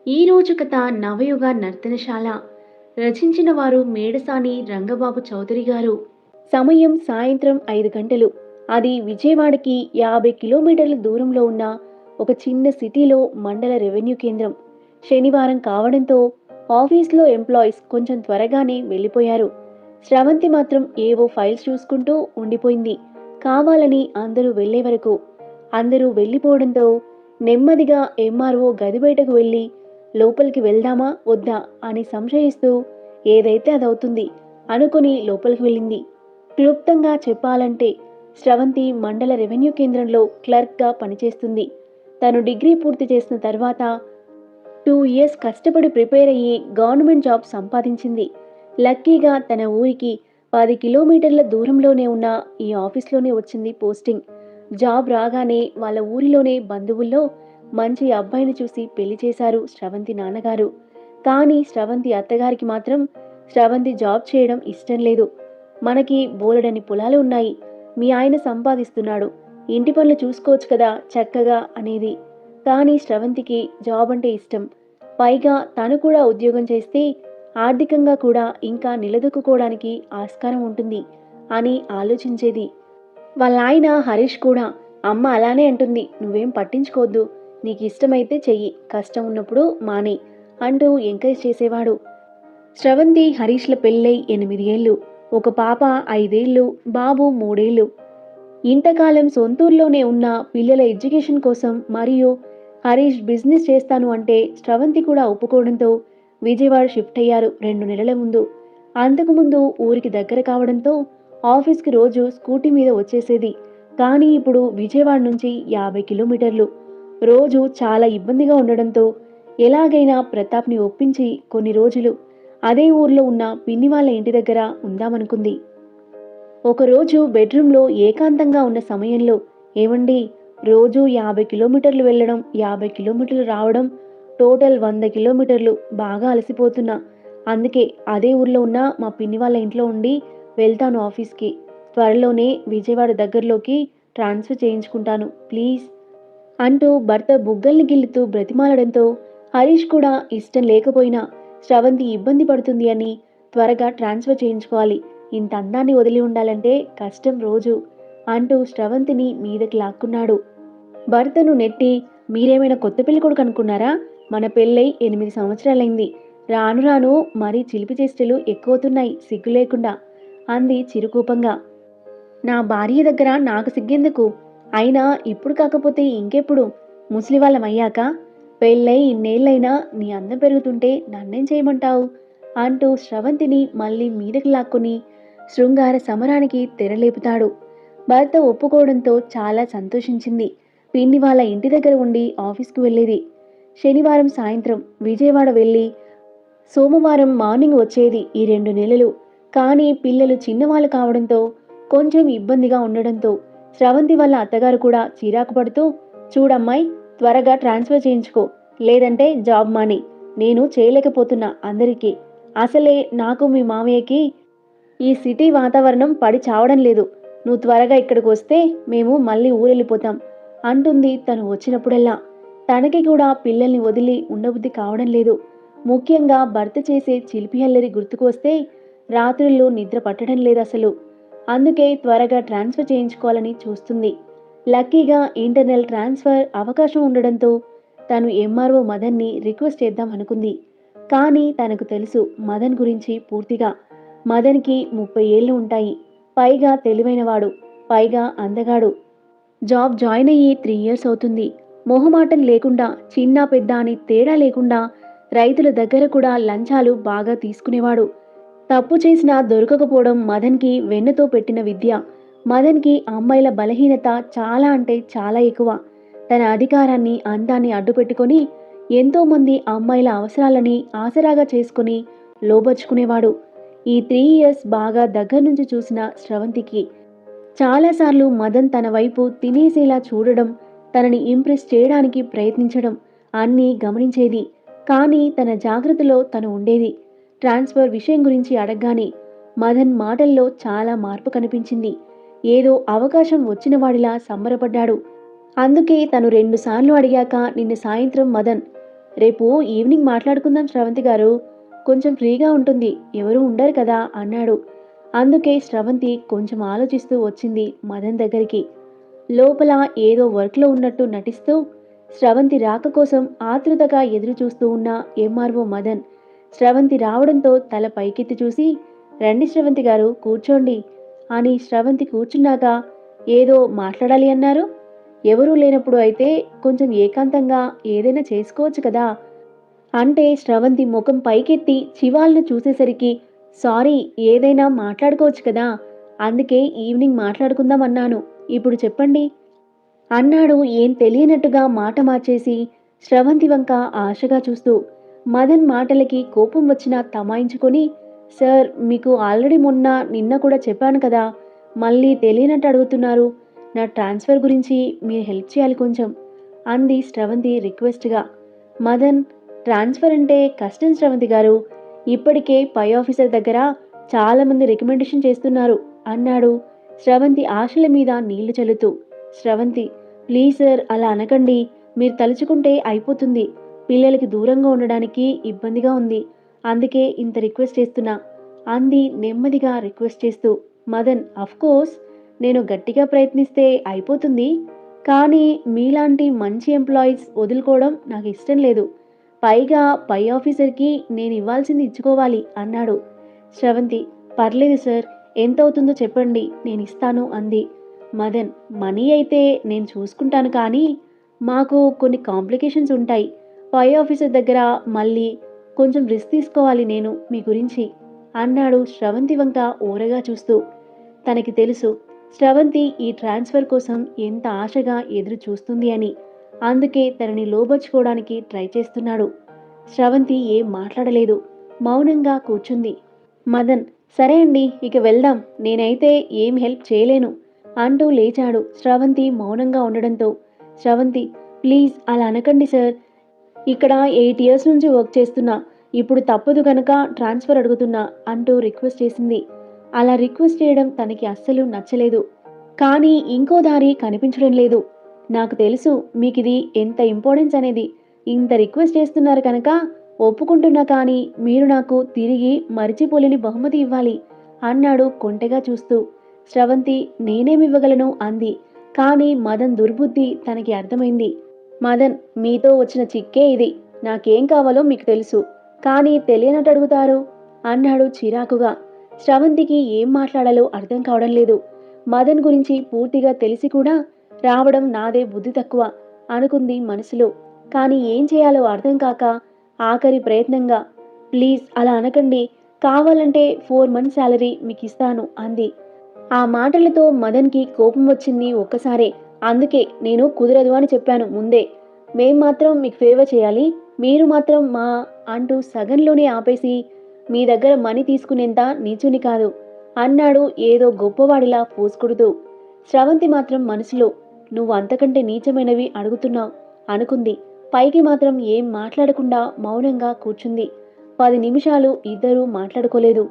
ఈ రోజు కథ నవయుగ నర్తనశాల. రచించిన వారు మేడసాని రంగబాబు చౌదరి గారు. సమయం సాయంత్రం 5 గంటలు. అది విజయవాడకి 50 కిలోమీటర్ల దూరంలో ఉన్న ఒక చిన్న సిటీలో మండల రెవెన్యూ కేంద్రం. శనివారం కావడంతో ఆఫీస్లో ఎంప్లాయీస్ కొంచెం త్వరగానే వెళ్ళిపోయారు. స్రవంతి మాత్రం ఏవో ఫైల్స్ చూసుకుంటూ ఉండిపోయింది. కావాలని అందరూ వెళ్లే వరకు. అందరూ వెళ్ళిపోవడంతో నెమ్మదిగా ఎంఆర్ఓ గది బయటకు వెళ్ళి లోపలికి వెళ్దామా వద్దా అని సంశయిస్తూ ఏదైతే అదవుతుంది అనుకుని లోపలికి వెళ్ళింది. క్లుప్తంగా చెప్పాలంటే స్రవంతి మండల రెవెన్యూ కేంద్రంలో క్లర్క్గా పనిచేస్తుంది. తను డిగ్రీ పూర్తి చేసిన తర్వాత 2 ఇయర్స్ కష్టపడి ప్రిపేర్ అయ్యి గవర్నమెంట్ జాబ్ సంపాదించింది. లక్కీగా తన ఊరికి 10 కిలోమీటర్ల దూరంలోనే ఉన్న ఈ ఆఫీస్లోనే వచ్చింది పోస్టింగ్. జాబ్ రాగానే వాళ్ళ ఊరిలోనే బంధువుల్లో మంచి అబ్బాయిని చూసి పెళ్లి చేశారు స్రవంతి నాన్నగారు. కానీ స్రవంతి అత్తగారికి మాత్రం స్రవంతి జాబ్ చేయడం ఇష్టం లేదు. మనకి బోలెడని పొలాలు ఉన్నాయి, మీ ఆయన సంపాదిస్తున్నాడు, ఇంటి పనులు చూసుకోవచ్చు కదా చక్కగా అనేది. కానీ స్రవంతికి జాబ్ అంటే ఇష్టం. పైగా తను కూడా ఉద్యోగం చేస్తే ఆర్థికంగా కూడా ఇంకా నిలదొక్కుకోవడానికి ఆస్కారం ఉంటుంది అని ఆలోచించేది. వాళ్ళ ఆయన హరీష్ కూడా అమ్మ అలానే అంటుంది, నువ్వేం పట్టించుకోవద్దు, నీకు ఇష్టమైతే చెయ్యి, కష్టం ఉన్నప్పుడు మానే అంటూ ఎంకరేజ్ చేసేవాడు. స్రవంతి హరీష్ల పెళ్ళై 8 ఏళ్ళు. ఒక పాప 5 ఏళ్ళు, బాబు 3 ఏళ్ళు. ఇంతకాలం సొంతూరులోనే ఉన్న పిల్లల ఎడ్యుకేషన్ కోసం మరియు హరీష్ బిజినెస్ చేస్తాను అంటే స్రవంతి కూడా ఒప్పుకోవడంతో విజయవాడ షిఫ్ట్ అయ్యారు 2 నెలల ముందు. అంతకుముందు ఊరికి దగ్గర కావడంతో ఆఫీస్కి రోజు స్కూటీ మీద వచ్చేసేది. కానీ ఇప్పుడు విజయవాడ నుంచి 50 కిలోమీటర్లు. రోజు చాలా ఇబ్బందిగా ఉండడంతో ఎలాగైనా ప్రతాప్ని ఒప్పించి కొన్ని రోజులు అదే ఊర్లో ఉన్న పిన్ని వాళ్ళ ఇంటి దగ్గర ఉందామనుకుంది. ఒకరోజు బెడ్రూమ్లో ఏకాంతంగా ఉన్న సమయంలో, ఏమండి, రోజు 50 కిలోమీటర్లు వెళ్ళడం, 50 కిలోమీటర్లు రావడం, టోటల్ 100 కిలోమీటర్లు, బాగా అలసిపోతున్నా. అందుకే అదే ఊర్లో ఉన్న మా పిన్ని వాళ్ళ ఇంట్లో ఉండి వెళ్తాను ఆఫీస్కి. త్వరలోనే విజయవాడ దగ్గరలోకి ట్రాన్స్ఫర్ చేయించుకుంటాను ప్లీజ్ అంటూ భర్త బుగ్గల్ని గిల్లుతూ బ్రతిమాలడంతో హరీష్ కూడా ఇష్టం లేకపోయినా స్రవంతి ఇబ్బంది పడుతుంది అని త్వరగా ట్రాన్స్ఫర్ చేయించుకోవాలి, ఇంత అందాన్ని వదిలి ఉండాలంటే కష్టం రోజు అంటూ స్రవంతిని మీదకి లాక్కున్నాడు. భర్తను నెట్టి, మీరేమైనా కొత్త పెళ్లి కొడుకు అనుకున్నారా? మన పెళ్ళై 8 సంవత్సరాలైంది. రాను రాను మరీ చిలిపి చేష్టలు ఎక్కువవుతున్నాయి సిగ్గు లేకుండా అంది చిరుకోపంగా. నా భార్య దగ్గర నాకు సిగ్గెందుకు? అయినా ఇప్పుడు కాకపోతే ఇంకెప్పుడు? ముసలివాళ్ళమయ్యాక? పెళ్ళై ఇన్నేళ్ళైనా నీ అందం పెరుగుతుంటే నన్నేం చేయమంటావు అంటూ స్రవంతిని మళ్ళీ మీదకి లాక్కుని శృంగార సమరానికి తెరలేపుతాడు. భర్త ఒప్పుకోవడంతో చాలా సంతోషించింది. పిన్ని వాళ్ళ ఇంటి దగ్గర ఉండి ఆఫీస్కి వెళ్ళేది. శనివారం సాయంత్రం విజయవాడ వెళ్ళి సోమవారం మార్నింగ్ వచ్చేది ఈ 2 నెలలు. కానీ పిల్లలు చిన్నవాళ్ళు కావడంతో కొంచెం ఇబ్బందిగా ఉండడంతో స్రవంతి వాళ్ళ అత్తగారు కూడా చిరాకు పడుతూ, చూడమ్మాయి, త్వరగా ట్రాన్స్ఫర్ చేయించుకో, లేదంటే జాబ్ మాని, నేను చేయలేకపోతున్నా అందరికీ. అసలే నాకు మీ మామయ్యకి ఈ సిటీ వాతావరణం పడి చావడం లేదు. నువ్వు త్వరగా ఇక్కడికి వస్తే మేము మళ్ళీ ఊరెళ్ళిపోతాం అంటుంది తను వచ్చినప్పుడల్లా. తనకి కూడా పిల్లల్ని వదిలి ఉండబుద్ధి కావడం లేదు. ముఖ్యంగా భర్త చేసే చిలిపి అల్లరి గుర్తుకు వస్తే రాత్రుల్లో నిద్ర పట్టడం లేదు అసలు. అందుకే త్వరగా ట్రాన్స్ఫర్ చేయించుకోవాలని చూస్తుంది. లక్కీగా ఇంటర్నల్ ట్రాన్స్ఫర్ అవకాశం ఉండడంతో తను ఎంఆర్ఓ మదన్ని రిక్వెస్ట్ చేద్దాం అనుకుంది. కానీ తనకు తెలుసు మదన్ గురించి పూర్తిగా. మదన్కి 30 ఏళ్ళు ఉంటాయి. పైగా తెలివైనవాడు, పైగా అందగాడు. జాబ్ జాయిన్ అయ్యి 3 ఇయర్స్ అవుతుంది. మొహమాటం లేకుండా, చిన్న పెద్ద అని తేడా లేకుండా రైతుల దగ్గర కూడా లంచాలు బాగా తీసుకునేవాడు. తప్పు చేసినా దొరకకపోవడం మదన్కి వెన్నతో పెట్టిన విద్య. మదన్కి అమ్మాయిల బలహీనత చాలా అంటే చాలా ఎక్కువ. తన అధికారాన్ని, అందాన్ని అడ్డుపెట్టుకొని ఎంతోమంది అమ్మాయిల అవసరాలని ఆసరాగా చేసుకుని లోబర్చుకునేవాడు. ఈ 3 ఇయర్స్ బాగా దగ్గర నుంచి చూసిన స్రవంతికి చాలాసార్లు మదన్ తన వైపు తినేసేలా చూడడం, తనని ఇంప్రెస్ చేయడానికి ప్రయత్నించడం అన్నీ గమనించేది. కానీ తన జాగ్రత్తలో తను ఉండేది. ట్రాన్స్ఫర్ విషయం గురించి అడగగానే మదన్ మాటల్లో చాలా మార్పు కనిపించింది. ఏదో అవకాశం వచ్చిన వాడిలా సంబరపడ్డాడు. అందుకే తను 2 సార్లు అడిగాక నిన్న సాయంత్రం మదన్, రేపు ఈవినింగ్ మాట్లాడుకుందాం శ్రవంతి గారు, కొంచెం ఫ్రీగా ఉంటుంది, ఎవరూ ఉండరు కదా అన్నాడు. అందుకే శ్రవంతి కొంచెం ఆలోచిస్తూ వచ్చింది మదన్ దగ్గరికి. లోపల ఏదో వర్క్లో ఉన్నట్టు నటిస్తూ శ్రవంతి రాక కోసం ఆతృతగా ఎదురు చూస్తూ ఉన్న ఎంఆర్ఓ మదన్ శ్రవంతి రావడంతో తల పైకెత్తి చూసి, రండి శ్రవంతి గారు కూర్చోండి అని శ్రవంతి కూర్చున్నాక, ఏదో మాట్లాడాలి అన్నారు, ఎవరూ లేనప్పుడు అయితే కొంచెం ఏకాంతంగా ఏదైనా చేసుకోవచ్చు కదా అంటే శ్రవంతి ముఖం పైకెత్తి చివాల్ను చూసేసరికి, సారీ, ఏదైనా మాట్లాడుకోవచ్చు కదా, అందుకే ఈవినింగ్ మాట్లాడుకుందాం అన్నాను, ఇప్పుడు చెప్పండి అన్నాడు ఏం తెలియనట్టుగా మాట మార్చేసి శ్రవంతి వంక ఆశగా చూస్తూ. మదన్ మాటలకి కోపం వచ్చినా తమాయించుకొని, సార్ మీకు ఆల్రెడీ నిన్న కూడా చెప్పాను కదా, మళ్ళీ తెలియనట్టు అడుగుతున్నారు, నా ట్రాన్స్ఫర్ గురించి మీరు హెల్ప్ చేయాలి కొంచెం అంది శ్రవంతి రిక్వెస్ట్గా. మదన్, ట్రాన్స్ఫర్ అంటే కష్టం శ్రవంతి గారు, ఇప్పటికే పై ఆఫీసర్ దగ్గర చాలామంది రికమెండేషన్ చేస్తున్నారు అన్నాడు శ్రవంతి ఆశల మీద నీళ్లు చల్లుతూ. శ్రవంతి, ప్లీజ్ సార్ అలా అనకండి, మీరు తలుచుకుంటే అయిపోతుంది, పిల్లలకి దూరంగా ఉండడానికి ఇబ్బందిగా ఉంది, అందుకే ఇంత రిక్వెస్ట్ చేస్తున్నా అంది నెమ్మదిగా రిక్వెస్ట్ చేస్తూ. మదన్, కోర్స్ నేను గట్టిగా ప్రయత్నిస్తే అయిపోతుంది, కానీ మీలాంటి మంచి ఎంప్లాయీస్ వదులుకోవడం నాకు ఇష్టం లేదు, పైగా పై ఆఫీసర్కి నేను ఇవ్వాల్సింది ఇచ్చుకోవాలి అన్నాడు. శ్రవంతి, పర్లేదు సార్, ఎంత అవుతుందో చెప్పండి నేను ఇస్తాను అంది. మదన్, మనీ అయితే నేను చూసుకుంటాను, కానీ మాకు కొన్ని కాంప్లికేషన్స్ ఉంటాయి, పై ఆఫీసర్ దగ్గర మళ్ళీ కొంచెం రిస్క్ తీసుకోవాలి నేను మీ గురించి అన్నాడు శ్రవంతి వంక ఓరగా చూస్తూ. తనకి తెలుసు శ్రవంతి ఈ ట్రాన్స్ఫర్ కోసం ఎంత ఆశగా ఎదురు చూస్తుంది అని, అందుకే తనని లోబర్చుకోవడానికి ట్రై చేస్తున్నాడు. శ్రవంతి ఏం మాట్లాడలేదు, మౌనంగా కూర్చుంది. మదన్, సరే అండి, ఇక వెళ్దాం, నేనైతే ఏం హెల్ప్ చేయలేను అంటూ లేచాడు. శ్రవంతి మౌనంగా ఉండడంతో, శ్రవంతి, ప్లీజ్ అలా అనకండి సార్, ఇక్కడ 8 ఇయర్స్ నుంచి వర్క్ చేస్తున్నా, ఇప్పుడు తప్పదు కనుక ట్రాన్స్ఫర్ అడుగుతున్నా అంటూ రిక్వెస్ట్ చేసింది. అలా రిక్వెస్ట్ చేయడం తనకి అస్సలు నచ్చలేదు, కానీ ఇంకో దారి కనిపించడం లేదు. నాకు తెలుసు మీకు ఇది ఎంత ఇంపార్టెన్స్ అనేది, ఇంత రిక్వెస్ట్ చేస్తున్నారు కనుక ఒప్పుకుంటున్నా, కానీ మీరు నాకు తిరిగి మరిచిపోలేని బహుమతి ఇవ్వాలి అన్నాడు కొంటెగా చూస్తూ. శ్రవంతి, నేనేమివ్వగలను అంది, కానీ మదన్ దుర్బుద్ధి తనకి అర్థమైంది. మదన్, మీతో వచ్చిన చిక్కే ఇది, నాకేం కావాలో మీకు తెలుసు, కానీ తెలియనట్టు అడుగుతారు అన్నాడు చిరాకుగా. శ్రవంతికి ఏం మాట్లాడాలో అర్థం కావడం లేదు. మదన్ గురించి పూర్తిగా తెలిసి కూడా రావడం నాదే బుద్ధి తక్కువ అనుకుంది మనసులో, కానీ ఏం చేయాలో అర్థం కాక ఆఖరి ప్రయత్నంగా, ప్లీజ్ అలా అనకండి, కావాలంటే 4 మంత్స్ శాలరీ మీకు ఇస్తాను అంది. ఆ మాటలతో మదన్కి కోపం వచ్చింది ఒక్కసారే. అందుకే నేను కుదరదు అని చెప్పాను ముందే, మేం మాత్రం మీకు ఫేవర్ చేయాలి, మీరు మాత్రం మా అంటూ సగంలోనే ఆపేసి, మీ దగ్గర మనీ తీసుకునేంత నీచుని కాదు అన్నాడు ఏదో గొప్పవాడిలా పూసుకుడుతూ. శ్రవంతి మాత్రం మనసులో, నువ్వు అంతకంటే నీచమైనవి అడుగుతున్నావు అనుకుంది. పైకి మాత్రం ఏం మాట్లాడకుండా మౌనంగా కూర్చుంది. 10 నిమిషాలు ఇద్దరూ మాట్లాడుకోలేదు.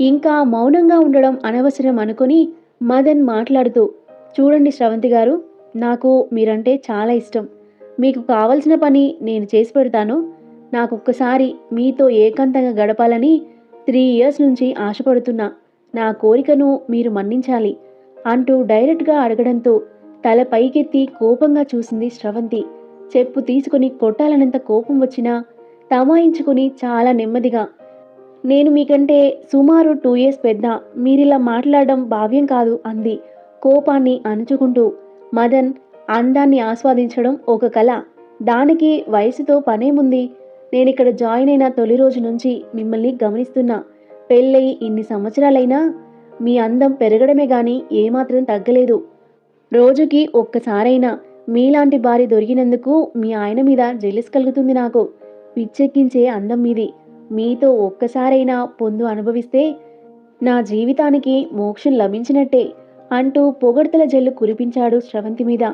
ఇంకా మౌనంగా ఉండడం అనవసరం అనుకుని మదన్ మాట్లాడుతూ, చూడండి శ్రవంతి గారు, నాకు మీరంటే చాలా ఇష్టం, మీకు కావలసిన పని నేను చేసి పెడతాను, నాకొక్కసారి మీతో ఏకాంతంగా గడపాలని 3 ఇయర్స్ నుంచి ఆశపడుతున్నా, నా కోరికను మీరు మన్నించాలి అంటూ డైరెక్ట్గా అడగడంతో తల పైకెత్తి కోపంగా చూసింది శ్రవంతి. చెప్పు తీసుకుని కొట్టాలనంత కోపం వచ్చినా తమాయించుకుని చాలా నెమ్మదిగా, నేను మీకంటే సుమారు 2 ఇయర్స్ పెద్ద, మీరిలా మాట్లాడడం భావ్యం కాదు అంది కోపాన్ని అణుచుకుంటూ. మదన్, అందాన్ని ఆస్వాదించడం ఒక కళ, దానికి వయసుతో పనేముంది, నేనిక్కడ జాయిన్ అయిన తొలి రోజు నుంచి మిమ్మల్ని గమనిస్తున్నా, పెళ్ళయి ఇన్ని సంవత్సరాలైనా మీ అందం పెరగడమే గాని ఏమాత్రం తగ్గలేదు, రోజుకి ఒక్కసారైనా మీలాంటి భార్య దొరికినందుకు మీ ఆయన మీద జెలస్ కలుగుతుంది నాకు, పిచ్చెక్కించే అందం మీది, మీతో ఒక్కసారైనా పొందు అనుభవిస్తే నా జీవితానికి మోక్షం లభించినట్టే అంటూ పొగడ్తల జల్లు కురిపించాడు శ్రవంతి మీద.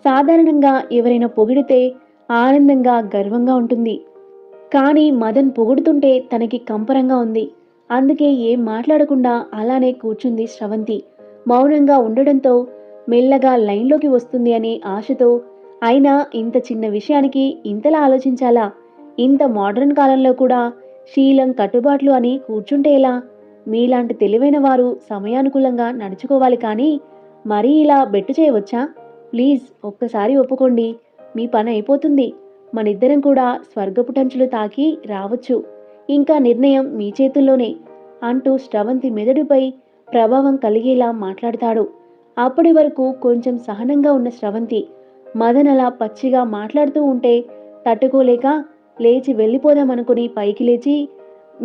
సాధారణంగా ఎవరైనా పొగిడితే ఆనందంగా గర్వంగా ఉంటుంది, కానీ మదన్ పొగుడుతుంటే తనకి కంపరంగా ఉంది. అందుకే ఏం మాట్లాడకుండా అలానే కూర్చుంది శ్రవంతి. మౌనంగా ఉండడంతో మెల్లగా లైన్లోకి వస్తుంది అనే ఆశతో, అయినా ఇంత చిన్న విషయానికి ఇంతలా ఆలోచించాలా, ఇంత మోడర్న్ కాలంలో కూడా శీలం కట్టుబాట్లు అని కూర్చుంటే ఎలా? మీలాంటి తెలివైన వారు సమయానుకూలంగా నడుచుకోవాలి కానీ మరీ ఇలా బెట్టు చేయవచ్చా? ప్లీజ్ ఒక్కసారి ఒప్పుకోండి. మీ పని అయిపోతుంది. మనిద్దరం కూడా స్వర్గపుటంచులు తాకి రావచ్చు. ఇంకా నిర్ణయం మీ చేతుల్లోనే అంటూ స్రవంతి మెదడుపై ప్రభావం కలిగేలా మాట్లాడతాడు. అప్పటి వరకు కొంచెం సహనంగా ఉన్న స్రవంతి మదన్ అలా పచ్చిగా మాట్లాడుతూ ఉంటే తట్టుకోలేక లేచి వెళ్ళిపోదామనుకుని పైకి లేచి,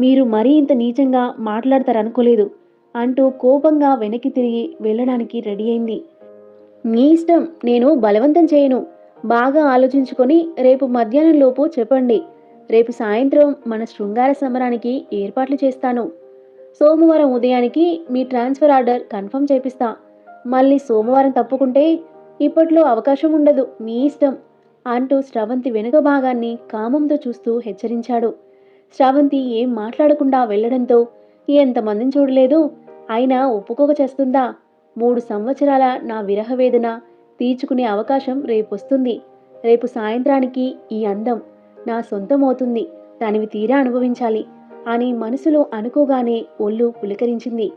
మీరు మరీ ఇంత నీచంగా మాట్లాడతారనుకోలేదు అంటూ కోపంగా వెనక్కి తిరిగి వెళ్ళడానికి రెడీ అయింది. మీ ఇష్టం, నేను బలవంతం చేయను. బాగా ఆలోచించుకొని రేపు మధ్యాహ్నంలోపు చెప్పండి. రేపు సాయంత్రం మన శృంగార సమరానికి ఏర్పాట్లు చేస్తాను. సోమవారం ఉదయానికి మీ ట్రాన్స్ఫర్ ఆర్డర్ కన్ఫర్మ్ చేపిస్తా. మళ్ళీ సోమవారం తప్పుకుంటే ఇప్పట్లో అవకాశం ఉండదు. మీ ఇష్టం అంటూ స్రవంతి వెనుక భాగాన్ని కామంతో చూస్తూ హెచ్చరించాడు. స్రవంతి ఏం మాట్లాడకుండా వెళ్లడంతో ఎంతమందిని చూడలేదు, అయినా ఒప్పుకోక చేస్తుందా? 3 సంవత్సరాల నా విరహ వేదన తీర్చుకునే అవకాశం రేపొస్తుంది. రేపు సాయంత్రానికి ఈ అందం నా సొంతమవుతుంది. దానివి తీరా అనుభవించాలి అని మనసులో అనుకోగానే ఒళ్ళు పులకరించింది.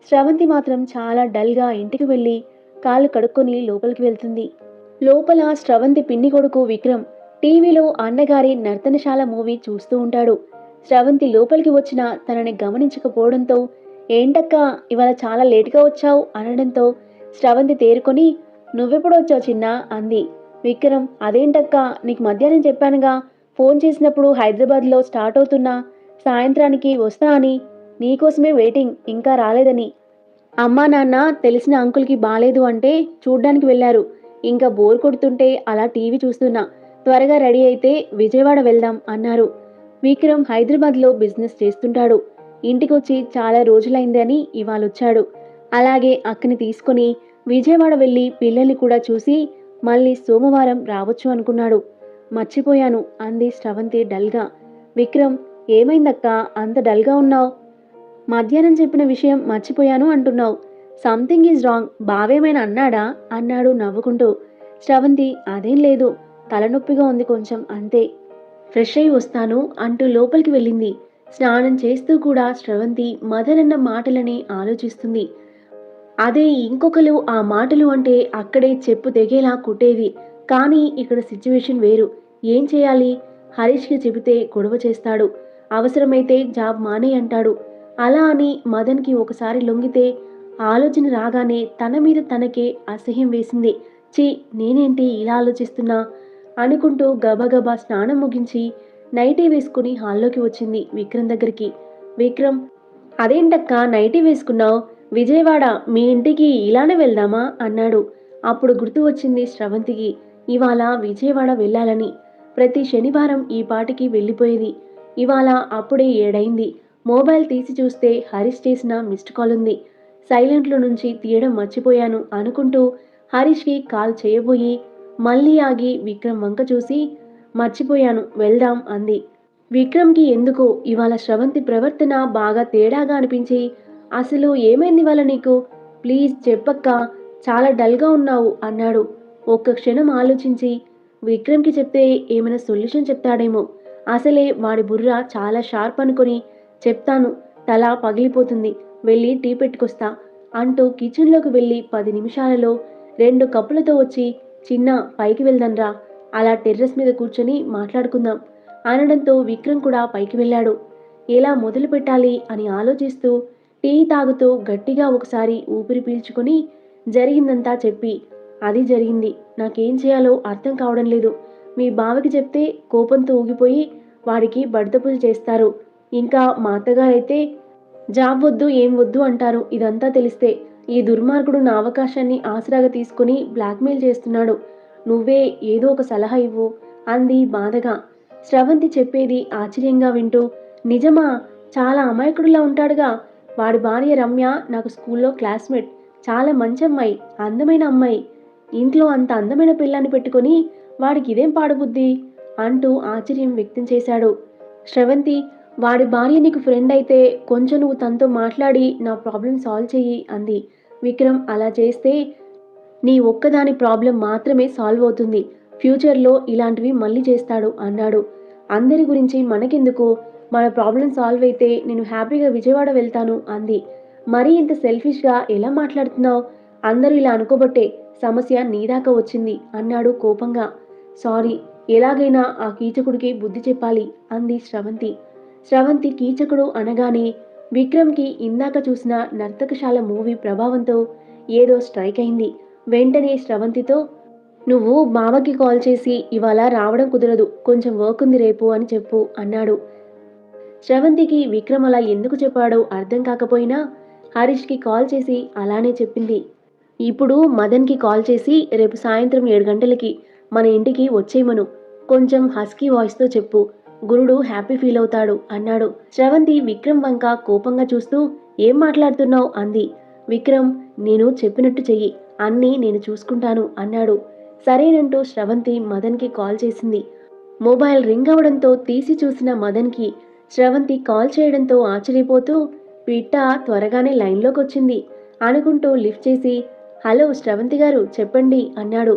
స్రవంతి మాత్రం చాలా డల్గా ఇంటికి వెళ్ళి కాళ్ళు కడుక్కొని లోపలికి వెళ్తుంది. లోపల స్రవంతి పిన్ని కొడుకు విక్రమ్ టీవీలో అన్నగారి నర్తనశాల మూవీ చూస్తూ ఉంటాడు. స్రవంతి లోపలికి వచ్చినా తనని గమనించకపోవడంతో, ఏంటక్కా ఇవాళ చాలా లేటుగా వచ్చావు అనడంతో స్రవంతి తేరుకొని, నువ్వెప్పుడు వచ్చావు చిన్నా అంది. విక్రమ్, అదేంటక్కా నీకు మధ్యాహ్నం చెప్పానుగా, ఫోన్ చేసినప్పుడు హైదరాబాద్లో స్టార్ట్ అవుతున్నా, సాయంత్రానికి వస్తా అని. నీకోసమే వెయిటింగ్, ఇంకా రాలేదని. అమ్మా నాన్న తెలిసిన అంకుల్కి బాలేదు అంటే చూడ్డానికి వెళ్ళారు. ఇంకా బోర్ కొడుతుంటే అలా టీవీ చూస్తున్నా. త్వరగా రెడీ అయితే విజయవాడ వెళ్దాం అన్నారు. విక్రమ్ హైదరాబాద్లో బిజినెస్ చేస్తుంటాడు. ఇంటికొచ్చి చాలా రోజులైంది అని ఇవాళొచ్చాడు. అలాగే అక్కని తీసుకొని విజయవాడ వెళ్ళి పిల్లల్ని కూడా చూసి మళ్ళీ సోమవారం రావచ్చు అనుకున్నాడు. మర్చిపోయాను అంది స్రవంతి డల్గా. విక్రమ్, ఏమైందక్కా అంత డల్గా ఉన్నావు? మధ్యాహ్నం చెప్పిన విషయం మర్చిపోయాను అంటున్నావు. సంథింగ్ ఈజ్ రాంగ్, బావేమైనా అన్నాడా అన్నాడు నవ్వుకుంటూ. స్రవంతి, అదేం లేదు, తలనొప్పిగా ఉంది కొంచెం అంతే. ఫ్రెష్ అయి వస్తాను అంటూ లోపలికి వెళ్ళింది. స్నానం చేస్తూ కూడా స్రవంతి మదన్ అన్న మాటలని ఆలోచిస్తుంది. అదే ఇంకొకరు ఆ మాటలు అంటే అక్కడే చెప్పు తెగేలా కుట్టేది. కానీ ఇక్కడ సిచ్యువేషన్ వేరు. ఏం చేయాలి? హరీష్కి చెబితే గొడవ చేస్తాడు. అవసరమైతే జాబ్ మానే అంటాడు. అలా అని మదన్కి ఒకసారి లొంగితే ఆలోచన రాగానే తన మీద తనకే అసహ్యం వేసింది. ఛీ, నేనేంటి ఇలా ఆలోచిస్తున్నా అనుకుంటూ గబగబా స్నానం ముగించి నైటీ వేసుకుని హాల్లోకి వచ్చింది విక్రమ్ దగ్గరికి. విక్రమ్, అదేంటక్క నైటీ వేసుకున్నావు? విజయవాడ మీ ఇంటికి ఇలానే వెళ్దామా అన్నాడు. అప్పుడు గుర్తు వచ్చింది స్రవంతికి ఇవాళ విజయవాడ వెళ్ళాలని. ప్రతి శనివారం ఈ పాటికి వెళ్ళిపోయేది. ఇవాళ అప్పుడే 7 అయింది. మొబైల్ తీసి చూస్తే హరీష్ చేసిన మిస్డ్ కాల్ ఉంది. సైలెంట్లో నుంచి తీయడం మర్చిపోయాను అనుకుంటూ హరీష్కి కాల్ చేయబోయి మళ్ళీ ఆగి విక్రమ్ వంక చూసి, మర్చిపోయాను వెళ్దాం అంది. విక్రమ్కి ఎందుకో ఇవాళ స్రవంతి ప్రవర్తన బాగా తేడాగా అనిపించి, అసలు ఏమైంది ఇవాళ నీకు? ప్లీజ్ చెప్పక్కా, చాలా డల్గా ఉన్నావు అన్నాడు. ఒక్క క్షణం ఆలోచించి, విక్రమ్కి చెప్తే ఏమైనా సొల్యూషన్ చెప్తాడేమో, అసలే వాడి బుర్ర చాలా షార్ప్ అనుకొని, చెప్తాను, తల పగిలిపోతుంది, వెళ్ళి టీ పెట్టుకొస్తా అంటూ కిచెన్లోకి వెళ్ళి 10 నిమిషాలలో 2 కప్పులతో వచ్చి, చిన్న పైకి వెళ్దాంరా, అలా టెర్రస్ మీద కూర్చొని మాట్లాడుకుందాం అనడంతో విక్రమ్ కూడా పైకి వెళ్ళాడు. ఎలా మొదలు పెట్టాలి అని ఆలోచిస్తూ టీ తాగుతూ గట్టిగా ఒకసారి ఊపిరి పీల్చుకొని జరిగిందంతా చెప్పి, అది జరిగింది, నాకేం చేయాలో అర్థం కావడం లేదు. మీ బావకి చెప్తే కోపంతో ఊగిపోయి వాడికి బడత పూజ చేస్తారు. ఇంకా మా అత్తగారైతే జాబ్ వద్దు ఏం వద్దు అంటారు. ఇదంతా తెలిస్తే ఈ దుర్మార్గుడు నా అవకాశాన్ని ఆసరాగా తీసుకుని బ్లాక్మెయిల్ చేస్తున్నాడు. నువ్వే ఏదో ఒక సలహా ఇవ్వు అంది బాధగా. స్రవంతి చెప్పేది ఆశ్చర్యంగా వింటూ, నిజమా? చాలా అమాయకుడిలా ఉంటాడుగా. వాడి భార్య రమ్య నాకు స్కూల్లో క్లాస్మేట్. చాలా మంచి అమ్మాయి, అందమైన అమ్మాయి. ఇంట్లో అంత అందమైన పిల్లాన్ని పెట్టుకొని వాడికి ఇదేం పాడుబుద్ధి అంటూ ఆశ్చర్యం వ్యక్తం చేశాడు. స్రవంతి, వాడి భార్య నీకు ఫ్రెండ్ అయితే కొంచెం నువ్వు తనతో మాట్లాడి నా ప్రాబ్లం సాల్వ్ చెయ్యి అంది. విక్రమ్, అలా చేస్తే నీ ఒక్కదాని ప్రాబ్లం మాత్రమే సాల్వ్ అవుతుంది. ఫ్యూచర్లో ఇలాంటివి మళ్ళీ చేస్తాడు అన్నాడు. అందరి గురించి మనకెందుకు, మన ప్రాబ్లం సాల్వ్ అయితే నేను హ్యాపీగా విజయవాడ వెళ్తాను అంది. మరీ ఇంత సెల్ఫిష్గా ఎలా మాట్లాడుతున్నావు? అందరూ ఇలా అనుకోబట్టే సమస్య నీ దాకా వచ్చింది అన్నాడు కోపంగా. సారీ, ఎలాగైనా ఆ కీచకుడికి బుద్ధి చెప్పాలి అంది స్రవంతి. స్రవంతి కీచకుడు అనగానే విక్రమ్కి ఇందాక చూసిన నర్తకశాల మూవీ ప్రభావంతో ఏదో స్ట్రైక్ అయింది. వెంటనే స్రవంతితో, నువ్వు బావకి కాల్ చేసి ఇవాళ రావడం కుదరదు, కొంచెం వర్క్ ఉంది రేపు అని చెప్పు అన్నాడు. స్రవంతికి విక్రమ్ అలా ఎందుకు చెప్పాడో అర్థం కాకపోయినా హరీష్కి కాల్ చేసి అలానే చెప్పింది. ఇప్పుడు మదన్కి కాల్ చేసి రేపు సాయంత్రం 7 గంటలకి మన ఇంటికి వచ్చేయమను, కొంచెం హస్కీ వాయిస్తో చెప్పు, గురుడు హ్యాపీ ఫీల్ అవుతాడు అన్నాడు. స్రవంతి విక్రమ్ వంక కోపంగా చూస్తూ, ఏం మాట్లాడుతున్నావు అంది. విక్రమ్, నేను చెప్పినట్టు చెయ్యి, అన్నీ నేను చూసుకుంటాను అన్నాడు. సరేనంటూ స్రవంతి మదన్కి కాల్ చేసింది. మొబైల్ రింగ్ అవడంతో తీసి చూసిన మదన్కి స్రవంతి కాల్ చేయడంతో ఆశ్చర్యపోతూ, పిట్ట త్వరగానే లైన్లోకి వచ్చింది అనుకుంటూ లిఫ్ట్ చేసి, హలో స్రవంతి గారు చెప్పండి అన్నాడు.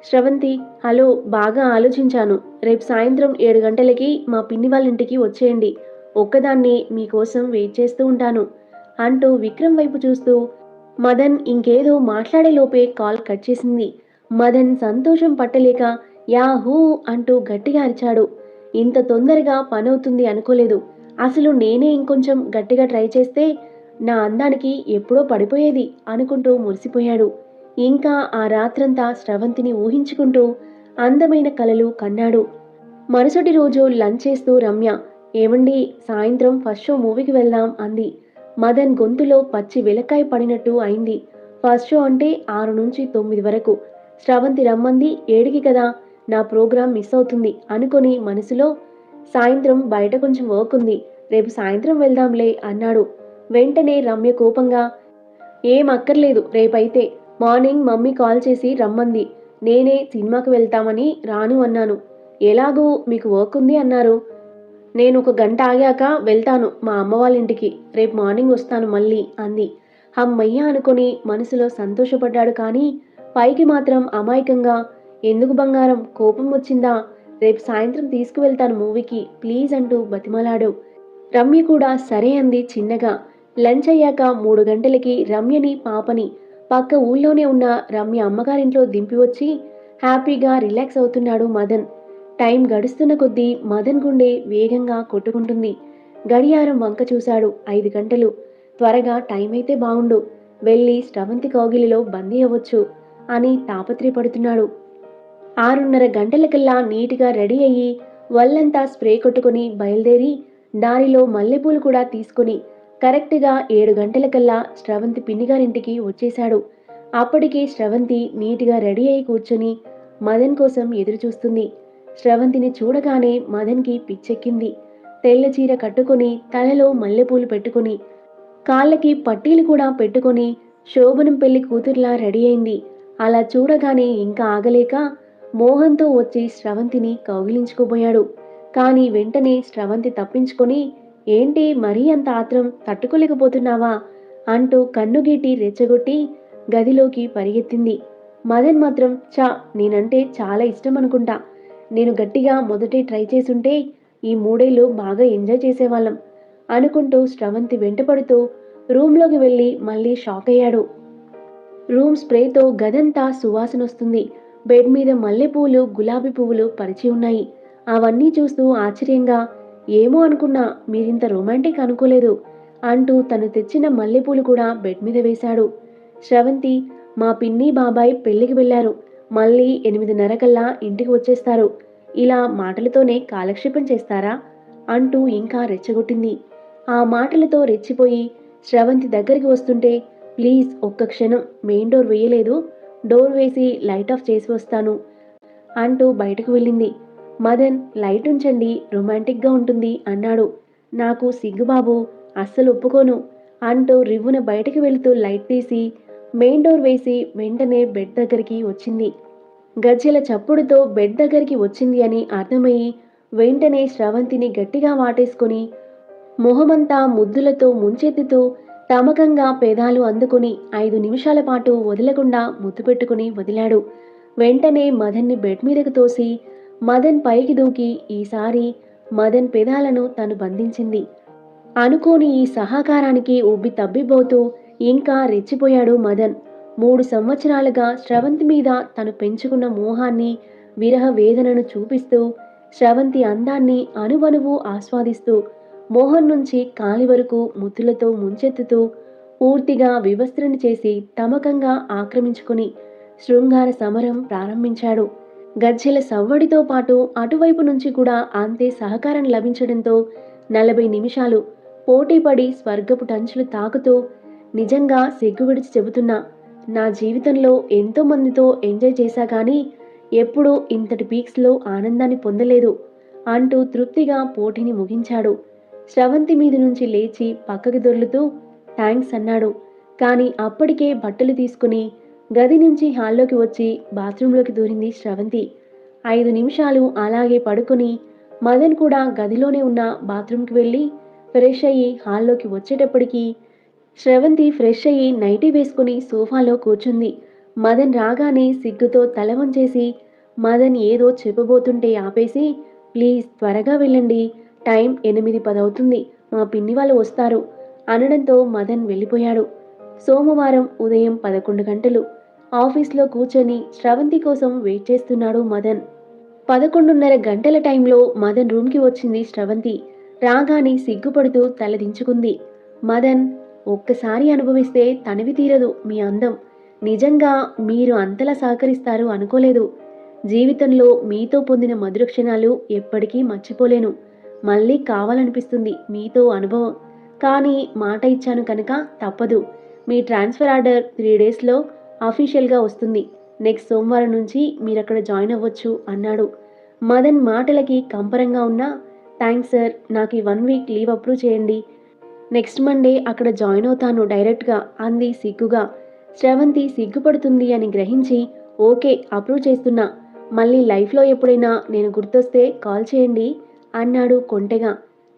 స్రవంతి, హలో, బాగా ఆలోచించాను, రేపు సాయంత్రం 7 గంటలకి మా పిన్ని వాళ్ళ ఇంటికి వచ్చేయండి, ఒక్కదాన్ని మీకోసం వెయిట్ చేస్తూ ఉంటాను అంటూ విక్రమ్ వైపు చూస్తూ మదన్ ఇంకేదో మాట్లాడే లోపే కాల్ కట్ చేసింది. మదన్ సంతోషం పట్టలేక యాహూ అంటూ గట్టిగా అరిచాడు. ఇంత తొందరగా పనవుతుంది అనుకోలేదు. అసలు నేనే ఇంకొంచెం గట్టిగా ట్రై చేస్తే నా అందానికి ఎప్పుడో పడిపోయేది అనుకుంటూ మురిసిపోయాడు. ఇంకా ఆ రాత్రంతా స్రవంతిని ఊహించుకుంటూ అందమైన కలలు కన్నాడు. మరుసటి రోజు లంచ్ చేస్తూ రమ్య, ఏమండి, సాయంత్రం ఫస్ట్ షో మూవీకి వెళ్దాం అంది. మదన్ గొంతులో పచ్చి వెలక్కాయ పడినట్టు అయింది. ఫస్ట్ షో అంటే 6 నుంచి 9 వరకు. స్రవంతి రమ్మంది 7కి కదా, నా ప్రోగ్రాం మిస్ అవుతుంది అనుకొని మనసులో, సాయంత్రం బయట కొంచెం వర్క్ ఉంది, రేపు సాయంత్రం వెళ్దాంలే అన్నాడు. వెంటనే రమ్య కోపంగా, ఏం అక్కర్లేదు, రేపైతే మార్నింగ్ మమ్మీ కాల్ చేసి రమ్మంది, నేనే సినిమాకి వెళ్తామని రాను అన్నాను, ఎలాగూ మీకు వర్క్ ఉంది అన్నారు, నేను ఒక గంట ఆగాక వెళ్తాను మా అమ్మ వాళ్ళ ఇంటికి, రేపు మార్నింగ్ వస్తాను మళ్ళీ అంది. హమ్మయ్య అనుకొని మనసులో సంతోషపడ్డాడు. కానీ పైకి మాత్రం అమాయకంగా, ఎందుకు బంగారం, కోపం వచ్చిందా, రేపు సాయంత్రం తీసుకువెళ్తాను మూవీకి ప్లీజ్ అంటూ బతిమలాడు. రమ్య కూడా సరే అంది చిన్నగా. లంచ్ అయ్యాక 3 గంటలకి రమ్యని పాపని పక్క ఊళ్ళోనే ఉన్న రమ్య అమ్మగారింట్లో దింపి వచ్చి హ్యాపీగా రిలాక్స్ అవుతున్నాడు మదన్. టైం గడుస్తున్న కొద్దీ మదన్ గుండె వేగంగా కొట్టుకుంటుంది. గడియారం వంక చూశాడు. 5 గంటలు. త్వరగా టైం అయితే బావుండు, వెళ్ళి స్రవంతి కౌగిలిలో బందీ అవ్వచ్చు అని తాపత్రయపడుతున్నాడు. 6:30 గంటలకల్లా నీట్గా రెడీ అయ్యి వల్లంతా స్ప్రే కొట్టుకుని బయలుదేరి దారిలో మల్లెపూలు కూడా తీసుకుని కరెక్ట్గా 7 గంటలకల్లా స్రవంతి పిన్నిగారింటికి వచ్చేశాడు. అప్పటికి స్రవంతి నీట్గా రెడీ అయి కూర్చొని మదన్ కోసం ఎదురు చూస్తుంది. స్రవంతిని చూడగానే మదన్కి పిచ్చెక్కింది. తెల్ల చీర కట్టుకొని తలలో మల్లెపూలు పెట్టుకుని కాళ్ళకి పట్టీలు కూడా పెట్టుకొని శోభనం పెళ్లి కూతుర్లా రెడీ అయింది. అలా చూడగానే ఇంకా ఆగలేక మోహంతో వచ్చి స్రవంతిని కౌగిలించుకోబోయాడు. కానీ వెంటనే స్రవంతి తప్పించుకొని, ఏంటి మరీ అంత ఆత్రం, తట్టుకోలేకపోతున్నావా అంటూ కన్నుగీటి రెచ్చగొట్టి గదిలోకి పరిగెత్తింది. మదన్ మాత్రం, చా, నేనంటే చాలా ఇష్టం అనుకుంటా, నేను గట్టిగా మొదటే ట్రై చేసుంటే ఈ 3 ఏళ్ళు బాగా ఎంజాయ్ చేసేవాళ్ళం అనుకుంటూ స్రవంతి వెంటపడుతూ రూమ్లోకి వెళ్ళి మళ్ళీ షాక్ అయ్యాడు. రూమ్ స్ప్రేతో గదంతా సువాసనొస్తుంది. బెడ్ మీద మల్లెపూలు, గులాబీ పువ్వులు పరిచి ఉన్నాయి. అవన్నీ చూస్తూ ఆశ్చర్యంగా, ఏమో అనుకున్నా, మీరింత రొమాంటిక్ అనుకోలేదు అంటూ తను తెచ్చిన మల్లెపూలు కూడా బెడ్ మీద వేశాడు. స్రవంతి, మా పిన్ని బాబాయ్ పెళ్లికి వెళ్లారు, మళ్ళీ 8:30 కల్లా ఇంటికి వచ్చేస్తారు, ఇలా మాటలతోనే కాలక్షేపం చేస్తారా అంటూ ఇంకా రెచ్చగొట్టింది. ఆ మాటలతో రెచ్చిపోయి స్రవంతి దగ్గరికి వస్తుంటే, ప్లీజ్ ఒక్క క్షణం, మెయిన్ డోర్ వేయలేదు, డోర్ వేసి లైట్ ఆఫ్ చేసి వస్తాను అంటూ బయటకు వెళ్ళింది. మదన్, లైట్ ఉంచండి, రొమాంటిక్గా ఉంటుంది అన్నాడు. నాకు సిగ్గుబాబు, అస్సలు ఒప్పుకోను అంటూ రివ్వున బయటకు వెళుతూ లైట్ తీసి మెయిన్ డోర్ వేసి వెంటనే బెడ్ దగ్గరికి వచ్చింది. గజ్జెల చప్పుడుతో బెడ్ దగ్గరికి వచ్చింది అని అర్థమయ్యి వెంటనే స్రవంతిని గట్టిగా వాటేసుకొని మొహమంతా ముద్దులతో ముంచెత్తుతూ తమకంగా పెదాలు అందుకుని 5 నిమిషాల పాటు వదలకుండా ముద్దు పెట్టుకుని వదిలాడు. వెంటనే మదన్ని బెడ్ మీదకు తోసి మదన్ పైకి దూకి ఈసారి మదన్ పెదాలను తను బంధించింది. అనుకోని ఈ సహకారానికి ఉబ్బి తబ్బిబ్బవుతూ ఇంకా రెచ్చిపోయాడు మదన్. 3 సంవత్సరాలుగా స్రవంతి మీద తను పెంచుకున్న మోహాన్ని, విరహ వేదనను చూపిస్తూ, స్రవంతి అందాన్ని అణువణువు ఆస్వాదిస్తూ, మోహం నుంచి కాలి వరకు ముద్దులతో ముంచెత్తుతూ, పూర్తిగా వివస్త్రని చేసి తమకంగా ఆక్రమించుకుని శృంగార సమరం ప్రారంభించాడు. గజ్జెల సవ్వడితో పాటు అటువైపు నుంచి కూడా అంతే సహకారం లభించడంతో 40 నిమిషాలు పోటీపడి స్వర్గపు టంచులు తాకుతూ, నిజంగా సిగ్గు విడిచి చెబుతున్నా, నా జీవితంలో ఎంతో మందితో ఎంజాయ్ చేశా కానీ ఎప్పుడూ ఇంతటి పీక్స్లో ఆనందాన్ని పొందలేదు అంటూ తృప్తిగా పోటీని ముగించాడు. స్రవంతి మీద నుంచి లేచి పక్కకి దొర్లుతూ థ్యాంక్స్ అన్నాడు. కానీ అప్పటికే బట్టలు తీసుకుని గది నుంచి హాల్లోకి వచ్చి బాత్రూంలోకి దూరింది స్రవంతి. 5 నిమిషాలు అలాగే పడుకుని మదన్ కూడా గదిలోనే ఉన్న బాత్రూంకి వెళ్ళి ఫ్రెష్ అయ్యి హాల్లోకి వచ్చేటప్పటికి స్రవంతి ఫ్రెష్ అయ్యి నైటీ వేసుకుని సోఫాలో కూర్చుంది. మదన్ రాగానే సిగ్గుతో తల వంచేసి మదన్ ఏదో చెప్పబోతుంటే ఆపేసి, ప్లీజ్ త్వరగా వెళ్ళండి, టైం 8:10 అవుతుంది, మా పిన్ని వాళ్ళు వస్తారు అనడంతో మదన్ వెళ్ళిపోయాడు. సోమవారం ఉదయం 11 గంటలు. ఆఫీస్లో కూర్చొని స్రవంతి కోసం వెయిట్ చేస్తున్నాడు మదన్. 11:30 గంటల టైంలో మదన్ రూమ్కి వచ్చింది స్రవంతి. రాగానే సిగ్గుపడుతూ తలదించుకుంది. మదన్, ఒక్కసారి అనుభవిస్తే తనివి తీరదు మీ అందం. నిజంగా మీరు అంతలా సహకరిస్తారు అనుకోలేదు. జీవితంలో మీతో పొందిన మధుర క్షణాలు ఎప్పటికీ మర్చిపోలేను. మళ్ళీ కావాలనిపిస్తుంది మీతో అనుభవం. కానీ మాట ఇచ్చాను కనుక తప్పదు. మీ ట్రాన్స్ఫర్ ఆర్డర్ 3 డేస్లో అఫీషియల్గా వస్తుంది. నెక్స్ట్ సోమవారం నుంచి మీరక్కడ జాయిన్ అవ్వచ్చు అన్నాడు. మదన్ మాటలకి కంపరంగా ఉన్నా, థ్యాంక్స్ సార్, నాకు ఈ 1 వీక్ లీవ్ అప్రూవ్ చేయండి, నెక్స్ట్ మండే అక్కడ జాయిన్ అవుతాను డైరెక్ట్గా అంది సిగ్గుగా. స్రవంతి సిగ్గుపడుతుంది అని గ్రహించి, ఓకే అప్రూవ్ చేస్తున్నా, మళ్ళీ లైఫ్లో ఎప్పుడైనా నేను గుర్తొస్తే కాల్ చేయండి అన్నాడు కొంటెగా.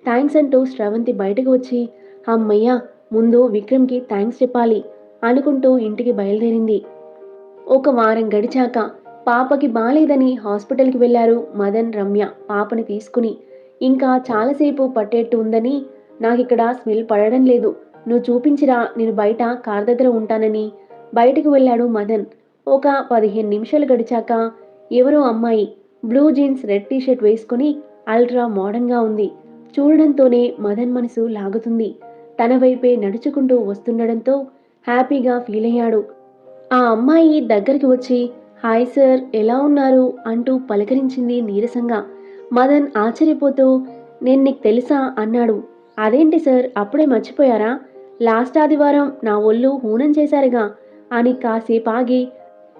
థ్యాంక్స్ అంటూ స్రవంతి బయటకు వచ్చి, అమ్మయ్యా, ముందు విక్రమ్కి థ్యాంక్స్ చెప్పాలి అనుకుంటూ ఇంటికి బయలుదేరింది. ఒక వారం గడిచాక పాపకి బాలేదని హాస్పిటల్కి వెళ్లారు మదన్, రమ్య పాపని తీసుకుని. ఇంకా చాలాసేపు పట్టేట్టు ఉందని, నాకిక్కడ స్మెల్ పడడం లేదు, నువ్వు చూపించిరా, నేను బయట కార్ దగ్గర ఉంటానని బయటకు వెళ్ళాడు మదన్. ఒక 15 నిమిషాలు గడిచాక ఎవరో అమ్మాయి బ్లూ జీన్స్ రెడ్ టీషర్ట్ వేసుకుని అల్ట్రా మోడర్న్గా ఉంది. చూడడంతోనే మదన్ మనసు లాగుతుంది. తన వైపే నడుచుకుంటూ వస్తుండడంతో హ్యాపీగా ఫీల్ అయ్యాడు. ఆ అమ్మాయి దగ్గరికి వచ్చి, హాయ్ సార్, ఎలా ఉన్నారు అంటూ పలకరించింది నీరసంగా. మదన్ ఆశ్చర్యపోతూ, నేను నీకు తెలుసా అన్నాడు. అదేంటి సార్, అప్పుడే మర్చిపోయారా? లాస్ట్ ఆదివారం నా ఒళ్ళు హూనం చేశారుగా అని కాసేపు ఆగి,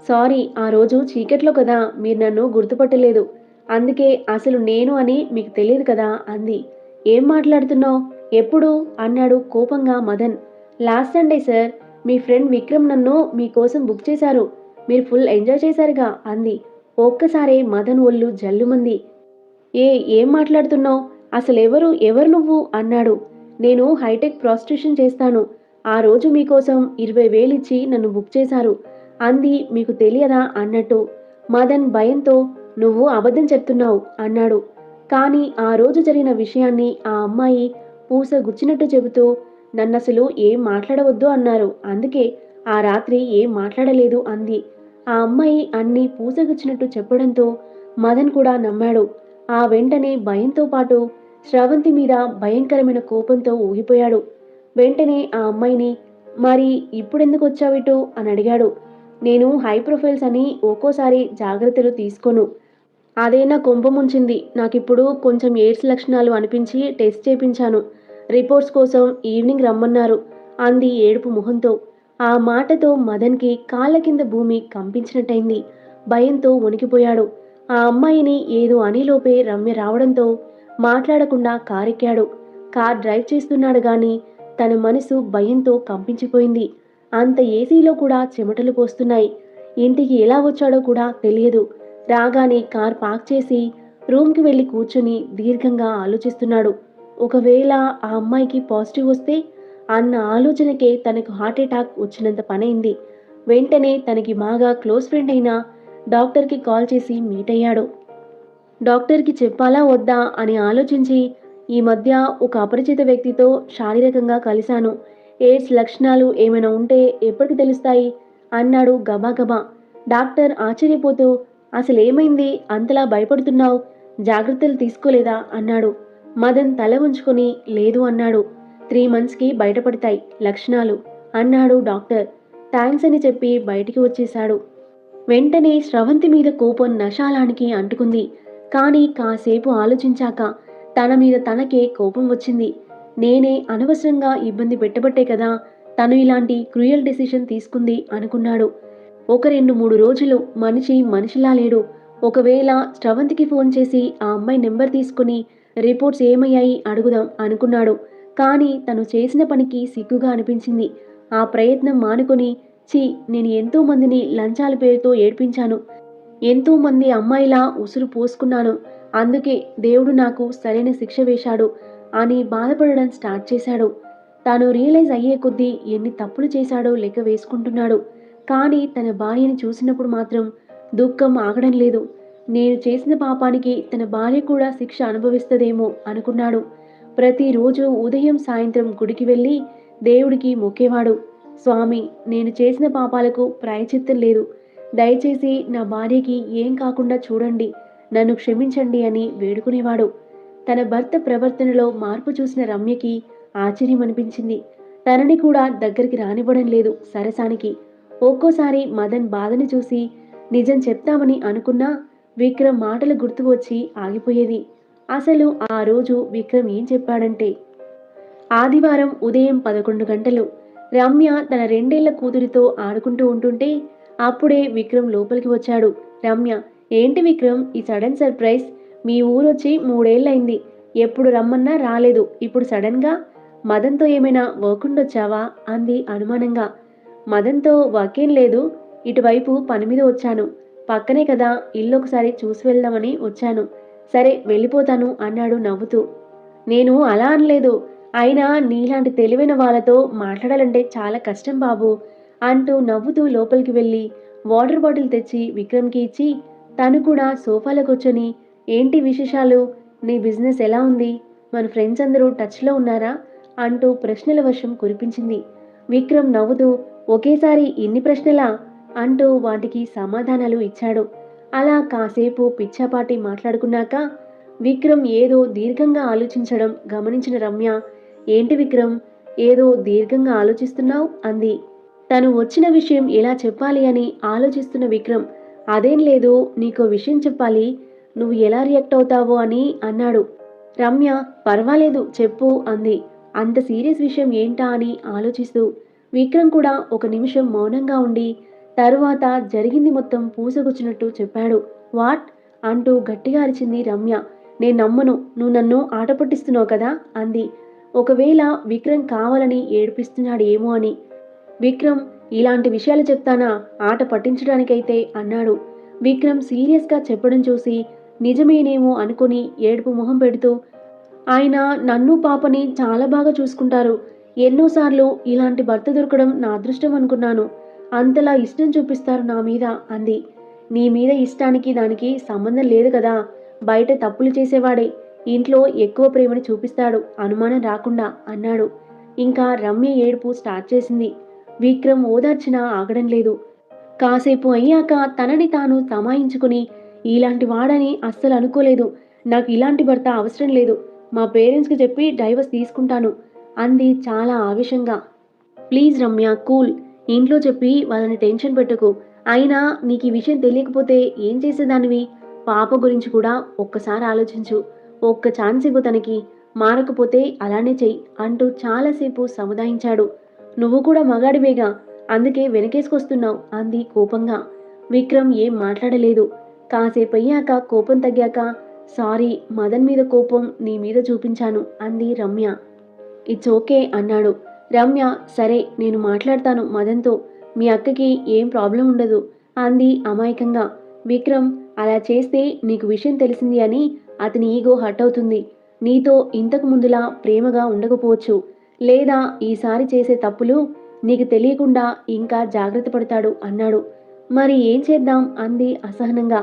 సారీ, ఆ రోజు చీకట్లో కదా, మీరు నన్ను గుర్తుపట్టలేదు, అందుకే అసలు నేను అని మీకు తెలియదు కదా అంది. ఏం మాట్లాడుతున్నావు, ఎప్పుడు అన్నాడు కోపంగా మదన్. లాస్ట్ సండే సార్, మీ ఫ్రెండ్ విక్రమ్ నన్ను మీకోసం బుక్ చేశారు, మీరు ఫుల్ ఎంజాయ్ చేశారుగా అంది. ఒక్కసారే మదన్ ఒళ్ళు జల్లుమంది. ఏం మాట్లాడుతున్నావు, ఎవరు నువ్వు అన్నాడు. నేను హైటెక్ ప్రాస్టిట్యూషన్ చేస్తాను, ఆ రోజు మీకోసం 20,000 ఇచ్చి నన్ను బుక్ చేశారు అంది. మీకు తెలియదా అన్నట్టు. మదన్ భయంతో, నువ్వు అబద్ధం చెప్తున్నావు అన్నాడు. కానీ ఆ రోజు జరిగిన విషయాన్ని ఆ అమ్మాయి పూస గుచ్చినట్టు చెబుతూ, నన్నసలు ఏం మాట్లాడవద్దు అన్నారు, అందుకే ఆ రాత్రి ఏం మాట్లాడలేదు అంది. ఆ అమ్మాయి అన్నీ పూసగుచ్చినట్టు చెప్పడంతో మదన్ కూడా నమ్మాడు. ఆ వెంటనే భయంతో పాటు స్రవంతి మీద భయంకరమైన కోపంతో ఊగిపోయాడు. వెంటనే ఆ అమ్మాయిని, మరి ఇప్పుడెందుకు వచ్చావిటు అని అడిగాడు. నేను హై ప్రొఫైల్స్ అని ఒక్కోసారి జాగ్రత్తలు తీసుకోను, అదే నా కొంప ముంచింది. నాకిప్పుడు కొంచెం ఎయిడ్స్ లక్షణాలు అనిపించి టెస్ట్ చేపించాను, రిపోర్ట్స్ కోసం ఈవినింగ్ రమ్మన్నారు అంది ఏడుపు మొహంతో. ఆ మాటతో మదన్కి కాళ్ళ కింద భూమి కంపించినట్టయింది. భయంతో వణికిపోయాడు. ఆ అమ్మాయిని ఏదో అనేలోపే రమ్య రావడంతో మాట్లాడకుండా కారెక్కాడు. కార్ డ్రైవ్ చేస్తున్నాడు గాని తన మనసు భయంతో కంపించిపోయింది. అంత ఏసీలో కూడా చెమటలు పోస్తున్నాయి. ఇంటికి ఎలా వచ్చాడో కూడా తెలియదు. రాగానే కార్ పార్క్ చేసి రూమ్కి వెళ్ళి కూర్చొని దీర్ఘంగా ఆలోచిస్తున్నాడు. ఒకవేళ ఆ అమ్మాయికి పాజిటివ్ వస్తే అన్న ఆలోచనకే తనకు హార్ట్ అటాక్ వచ్చినంత పనైంది. వెంటనే తనకి బాగా క్లోజ్ ఫ్రెండ్ అయిన డాక్టర్కి కాల్ చేసి మీట్ అయ్యాడు. డాక్టర్కి చెప్పాలా వద్దా అని ఆలోచించి ఈ మధ్య ఒక అపరిచిత వ్యక్తితో శారీరకంగా కలిశాను. ఎయిడ్స్ లక్షణాలు ఏమైనా ఉంటే ఎప్పటికి తెలుస్తాయి అన్నాడు గబాగబా. డాక్టర్ ఆశ్చర్యపోతూ అసలేమైంది అంతలా భయపడుతున్నావు, జాగ్రత్తలు తీసుకోలేదా అన్నాడు. మదన్ తల ఉంచుకొని లేదు అన్నాడు. 3 మంత్స్కి బయటపడతాయి లక్షణాలు అన్నాడు డాక్టర్. థ్యాంక్స్ అని చెప్పి బయటికి వచ్చేశాడు. వెంటనే స్రవంతి మీద కోపం నశాలానికి అంటుకుంది. కానీ కాసేపు ఆలోచించాక తన మీద తనకే కోపం వచ్చింది. నేనే అనవసరంగా ఇబ్బంది పెట్టబట్టే కదా తను ఇలాంటి క్రూయల్ డెసిషన్ తీసుకుంది అనుకున్నాడు. ఒక 2-3 రోజులు మనిషి మనిషిలా లేడు. ఒకవేళ స్రవంతికి ఫోన్ చేసి ఆ అమ్మాయి నెంబర్ తీసుకుని రిపోర్ట్స్ ఏమయ్యాయి అడుగుదాం అనుకున్నాడు. కానీ తను చేసిన పనికి సిగ్గుగా అనిపించింది. ఆ ప్రయత్నం మానుకొని ఛీ, నేను ఎంతో మందిని లంచాల పేరుతో ఏడ్పించాను. ఎంతో మంది అమ్మాయిలా ఉసురు పోసుకున్నాను. అందుకే దేవుడు నాకు సరైన శిక్ష వేశాడు అని బాధపడడం స్టార్ట్ చేశాడు. తాను రియలైజ్ అయ్యే కొద్దీ ఎన్ని తప్పులు చేశాడో లెక్క వేసుకుంటున్నాడు. కానీ తన భార్యని చూసినప్పుడు మాత్రం దుఃఖం ఆగడం లేదు. నేను చేసిన పాపానికి తన భార్య కూడా శిక్ష అనుభవిస్తదేమో అనుకున్నాడు. ప్రతిరోజు ఉదయం సాయంత్రం గుడికి వెళ్ళి దేవుడికి మొక్కేవాడు. స్వామి, నేను చేసిన పాపాలకు ప్రాయశ్చిత్తం లేదు. దయచేసి నా భార్యకి ఏం కాకుండా చూడండి, నన్ను క్షమించండి అని వేడుకునేవాడు. తన భర్త ప్రవర్తనలో మార్పు చూసిన రమ్యకి ఆశ్చర్యం అనిపించింది. తనని కూడా దగ్గరికి రానివ్వడం లేదు సరసానికి. ఒక్కోసారి మదన్ బాధని చూసి నిజం చెప్తామని అనుకున్నా విక్రమ్ మాటలు గుర్తుకు వచ్చి ఆగిపోయేది. అసలు ఆ రోజు విక్రమ్ ఏం చెప్పాడంటే, ఆదివారం ఉదయం 11 గంటలు రమ్య తన 2 ఏళ్ల కూతురితో ఆడుకుంటూ ఉంటుంటే అప్పుడే విక్రమ్ లోపలికి వచ్చాడు. రమ్య, ఏంటి విక్రమ్ ఈ సడన్ సర్ప్రైజ్? మీ ఊరొచ్చి 3 ఏళ్ళైంది. ఎప్పుడు రమ్మన్నా రాలేదు, ఇప్పుడు సడన్గా మదన్తో ఏమైనా వర్క్ ఉండొచ్చావా అంది అనుమానంగా. మదన్తో వర్క్ ఏం లేదు, ఇటువైపు పని మీద వచ్చాను. పక్కనే కదా, ఇల్లు ఒకసారి చూసి వెళ్దామని వచ్చాను. సరే వెళ్ళిపోతాను అన్నాడు నవ్వుతూ. నేను అలా అనలేదు. అయినా నీలాంటి తెలివైన వాళ్ళతో మాట్లాడాలంటే చాలా కష్టం బాబు అంటూ నవ్వుతూ లోపలికి వెళ్ళి వాటర్ బాటిల్ తెచ్చి విక్రమ్కి ఇచ్చి తను కూడా సోఫాలో కూర్చొని ఏంటి విశేషాలు, నీ బిజినెస్ ఎలా ఉంది, మన ఫ్రెండ్స్ అందరూ టచ్లో ఉన్నారా అంటూ ప్రశ్నల వర్షం కురిపించింది. విక్రమ్ నవ్వుతూ ఒకేసారి ఇన్ని ప్రశ్నలా అంటూ వాటికి సమాధానాలు ఇచ్చాడు. అలా కాసేపు పిచ్చాపాటి మాట్లాడుకున్నాక విక్రమ్ ఏదో దీర్ఘంగా ఆలోచించడం గమనించిన రమ్య, ఏంటి విక్రమ్, ఏదో దీర్ఘంగా ఆలోచిస్తున్నావు అంది. తను వచ్చిన విషయం ఎలా చెప్పాలి అని ఆలోచిస్తున్న విక్రమ్, అదేం లేదు, నీకో విషయం చెప్పాలి, నువ్వు ఎలా రియాక్ట్ అవుతావో అని అన్నాడు. రమ్య, పర్వాలేదు చెప్పు అంది. అంత సీరియస్ విషయం ఏంటా అని ఆలోచిస్తూ. విక్రమ్ కూడా ఒక నిమిషం మౌనంగా ఉండి తరువాత జరిగింది మొత్తం పూసగుచ్చినట్టు చెప్పాడు. వాట్ అంటూ గట్టిగా అరిచింది రమ్య. నేను నమ్మను, నువ్వు నన్ను ఆట పట్టిస్తున్నావు కదా అంది. ఒకవేళ విక్రమ్ కావాలని ఏడిపిస్తున్నాడు ఏమో అని. విక్రమ్, ఇలాంటి విషయాలు చెప్తానా ఆట పట్టించడానికైతే అన్నాడు. విక్రమ్ సీరియస్గా చెప్పడం చూసి నిజమేనేమో అనుకుని ఏడుపు మొహం పెడుతూ, ఆయన నన్ను పాపని చాలా బాగా చూసుకుంటారు. ఎన్నోసార్లు ఇలాంటి భర్త దొరకడం నా అదృష్టం అనుకున్నాను. అంతలా ఇష్టం చూపిస్తారు నా మీద అంది. నీ మీద ఇష్టానికి దానికి సంబంధం లేదు కదా, బయట తప్పులు చేసేవాడే ఇంట్లో ఎక్కువ ప్రేమని చూపిస్తాడు అనుమానం రాకుండా అన్నాడు. ఇంకా రమ్య ఏడుపు స్టార్ట్ చేసింది. విక్రమ్ ఓదార్చినా ఆగడం లేదు. కాసేపు అయ్యాక తనని తాను తమాయించుకుని, ఇలాంటి వాడని అస్సలు అనుకోలేదు, నాకు ఇలాంటి భర్త అవసరం లేదు, మా పేరెంట్స్కి చెప్పి డైవర్స్ తీసుకుంటాను అంది చాలా ఆవేశంగా. ప్లీజ్ రమ్య, కూల్, ఇంట్లో చెప్పి వాళ్ళని టెన్షన్ పెట్టుకు. అయినా నీకు ఈ విషయం తెలియకపోతే ఏం చేసేదానివి? పాప గురించి కూడా ఒక్కసారి ఆలోచించు, ఒక్క ఛాన్స్ ఇవ్వు తనకి, మారకపోతే అలానే చెయ్యి అంటూ చాలాసేపు సముదాయించాడు. నువ్వు కూడా మగాడివేగా, అందుకే వెనకేసుకొస్తున్నావు అంది కోపంగా. విక్రమ్ ఏం మాట్లాడలేదు. కాసేపయ్యాక కోపం తగ్గాక, సారీ, మదన్ మీద కోపం నీ మీద చూపించాను అంది రమ్య. ఇట్స్ ఓకే అన్నాడు. రమ్య, సరే నేను మాట్లాడతాను మదన్తో, మీ అక్కకి ఏం ప్రాబ్లం ఉండదు అంది అమాయకంగా. విక్రమ్, అలా చేస్తే నీకు విషయం తెలిసింది అని అతని ఈగో హర్ట్ అవుతుంది. నీతో ఇంతకు ముందులా ప్రేమగా ఉండకపోవచ్చు, లేదా ఈసారి చేసే తప్పులు నీకు తెలియకుండా ఇంకా జాగ్రత్త పడతాడు అన్నాడు. మరి ఏం చేద్దాం అంది అసహనంగా.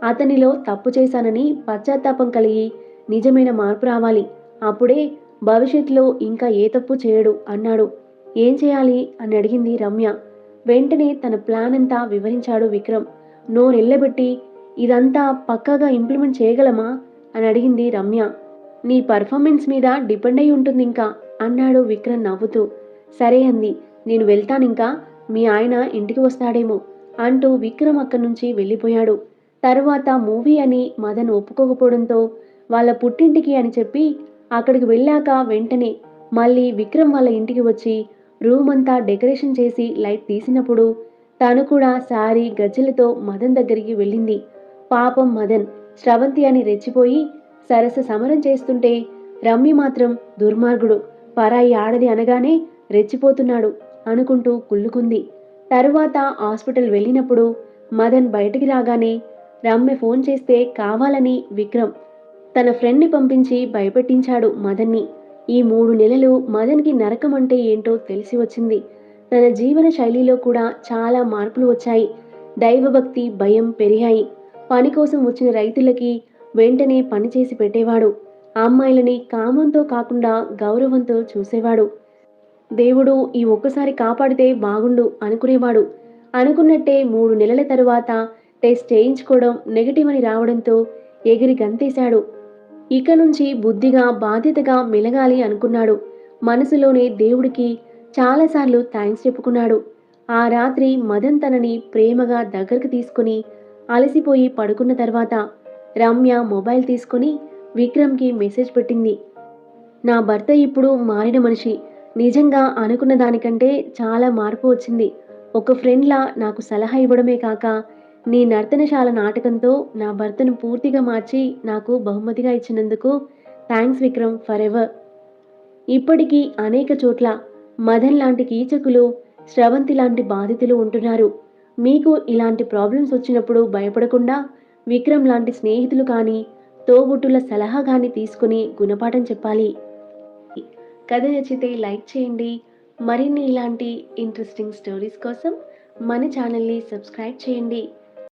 అతనిలో తప్పు చేశానని పశ్చాత్తాపం కలిగి నిజమైన మార్పు రావాలి. అప్పుడే భవిష్యత్తులో ఇంకా ఏ తప్పు చేయడు అన్నాడు. ఏం చేయాలి అని అడిగింది రమ్య. వెంటనే తన ప్లాన్ అంతా వివరించాడు విక్రమ్. నోరెళ్ళబెట్టి ఇదంతా పక్కాగా ఇంప్లిమెంట్ చేయగలమా అని అడిగింది రమ్య. నీ పర్ఫార్మెన్స్ మీద డిపెండ్ అయి ఉంటుందింకా అన్నాడు విక్రమ్ నవ్వుతూ. సరే అంది. నేను వెళ్తానింకా, మీ ఆయన ఇంటికి వస్తాడేమో అంటూ విక్రమ్ అక్కడి నుంచి వెళ్ళిపోయాడు. తరువాత మూవీ అని మదన్ ఒప్పుకోకపోవడంతో వాళ్ళ పుట్టింటికి అని చెప్పి అక్కడికి వెళ్ళాక వెంటనే మళ్ళీ విక్రమ్ వాళ్ళ ఇంటికి వచ్చి రూమ్ అంతా డెకరేషన్ చేసి లైట్ తీసినప్పుడు తను కూడా శారీ గజ్జెలతో మదన్ దగ్గరికి వెళ్ళింది. పాపం మదన్ స్రవంతి అని రెచ్చిపోయి సరస సమరం చేస్తుంటే రమ్య మాత్రం దుర్మార్గుడు, పరాయి ఆడది అనగానే రెచ్చిపోతున్నాడు అనుకుంటూ కుళ్ళుకుంది. తరువాత హాస్పిటల్ వెళ్ళినప్పుడు మదన్ బయటికి రాగానే రమ్య ఫోన్ చేస్తే కావాలని విక్రమ్ తన ఫ్రెండ్ని పంపించి భయపెట్టించాడు మదన్ని. ఈ 3 నెలలు మదన్కి నరకం అంటే ఏంటో తెలిసి వచ్చింది. తన జీవన శైలిలో కూడా చాలా మార్పులు వచ్చాయి. దైవభక్తి, భయం పెరిగాయి. పని కోసం వచ్చిన రైతులకి వెంటనే పని చేసి పెట్టేవాడు. అమ్మాయిలని కామంతో కాకుండా గౌరవంతో చూసేవాడు. దేవుడు ఈ ఒక్కసారి కాపాడితే బాగుండు అనుకునేవాడు. అనుకున్నట్టే 3 నెలల తరువాత టెస్ట్ చేయించుకోవడం నెగటివ్ అని రావడంతో ఎగిరి గంతేశాడు. ఇక నుంచి బుద్ధిగా బాధ్యతగా మెలగాలి అనుకున్నాడు. మనసులోనే దేవుడికి చాలాసార్లు థ్యాంక్స్ చెప్పుకున్నాడు. ఆ రాత్రి మదన్ తనని ప్రేమగా దగ్గరకు తీసుకుని అలసిపోయి పడుకున్న తర్వాత రమ్య మొబైల్ తీసుకుని విక్రమ్కి మెసేజ్ పెట్టింది. నా భర్త ఇప్పుడు మారిన మనిషి. నిజంగా అనుకున్న దానికంటే చాలా మార్పు వచ్చింది. ఒక ఫ్రెండ్లా నాకు సలహా ఇవ్వడమే కాక నీ నర్తనశాల నాటకంతో నా భర్తను పూర్తిగా మార్చి నాకు బహుమతిగా ఇచ్చినందుకు థ్యాంక్స్ విక్రమ్ ఫర్ ఎవర్. ఇప్పటికీ అనేక చోట్ల మదన్ లాంటి కీచకులు, స్రవంతి లాంటి బాధితులు ఉంటున్నారు. మీకు ఇలాంటి ప్రాబ్లమ్స్ వచ్చినప్పుడు భయపడకుండా విక్రమ్ లాంటి స్నేహితులు కానీ తోబుట్టుల సలహా కానీ తీసుకుని గుణపాఠం చెప్పాలి. కథ నచ్చితే లైక్ చేయండి. మరిన్ని ఇలాంటి ఇంట్రెస్టింగ్ స్టోరీస్ కోసం మన ఛానల్ని సబ్స్క్రైబ్ చేయండి.